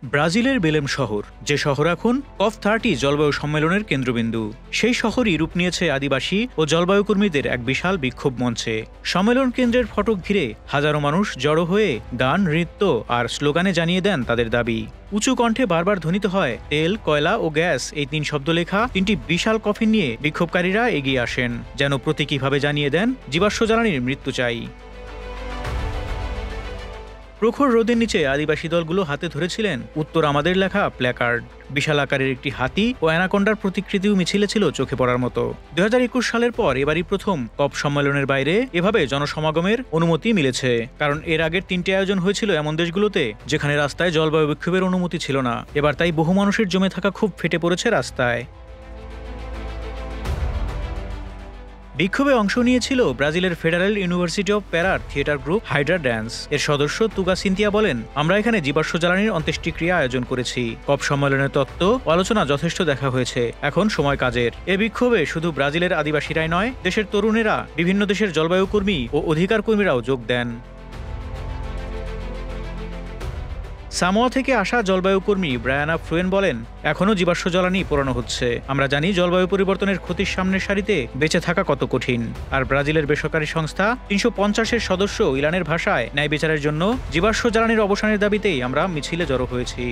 ব্রাজিলের বেলেম শহর, যে শহর এখন COP30 জলবায়ু সম্মেলনের কেন্দ্রবিন্দু, সেই শহরই রূপ নিয়েছে আদিবাসী ও জলবায়ু কর্মীদের এক বিশাল বিক্ষোভ মঞ্চে। সম্মেলন কেন্দ্রের ফটক ঘিরে হাজারো মানুষ জড়ো হয়ে গান, নৃত্য আর স্লোগানে জানিয়ে দেন তাদের দাবি। উঁচু কণ্ঠে বারবার ধ্বনিত হয় তেল, কয়লা ও গ্যাস, এই তিন শব্দ লেখা তিনটি বিশাল কফিন নিয়ে বিক্ষোভকারীরা এগিয়ে আসেন, যেন প্রতীকীভাবে জানিয়ে দেন জীবাশ্ম জ্বালানির মৃত্যু চাই। প্রখর রোদের নিচে আদিবাসী দলগুলো হাতে ধরেছিলেন উত্তর আমাদের লেখা প্ল্যাকার্ড। বিশাল আকারের একটি হাতি ও অ্যানাকোন্ডার প্রতিকৃতিও মিছিলে ছিল চোখে পড়ার মতো। 2021 সালের পর এবারই প্রথম কপ সম্মেলনের বাইরে এভাবে জনসমাগমের অনুমতি মিলেছে, কারণ এর আগের 3টে আয়োজন হয়েছিল এমন দেশগুলোতে যেখানে রাস্তায় জলবায়ু বিক্ষোভের অনুমতি ছিল না। এবার তাই বহু মানুষের জমে থাকা খুব ফেটে পড়েছে রাস্তায়। বিক্ষোভে অংশ নিয়েছিল ব্রাজিলের ফেডারেল ইউনিভার্সিটি অব প্যারার থিয়েটার গ্রুপ হাইড্রা ড্যান্স। এর সদস্য তুগা সিন্তিয়া বলেন, আমরা এখানে জীবাশ্ম জ্বালানির অন্ত্যেষ্টিক্রিয়া আয়োজন করেছি। কপ সম্মেলনের তত্ত্ব ও আলোচনা যথেষ্ট দেখা হয়েছে, এখন সময় কাজের। এ বিক্ষোভে শুধু ব্রাজিলের আদিবাসীরাই নয়, দেশের তরুণেরা, বিভিন্ন দেশের জলবায়ু কর্মী ও অধিকার কর্মীরাও যোগ দেন। সামোয়া থেকে আসা জলবায়ু কর্মী ব্রায়ানা ফ্রুয়েন বলেন, এখনও জীবাশ্ম জ্বালানি পোড়ানো হচ্ছে। আমরা জানি জলবায়ু পরিবর্তনের ক্ষতির সামনের সারিতে বেঁচে থাকা কত কঠিন। আর ব্রাজিলের বেসরকারি সংস্থা 350-এর সদস্য ইলানের ভাষায় ন্যায় বিচারের জন্য জীবাশ্ম জ্বালানির অবসানের দাবিতেই আমরা মিছিলে জড়ো হয়েছি।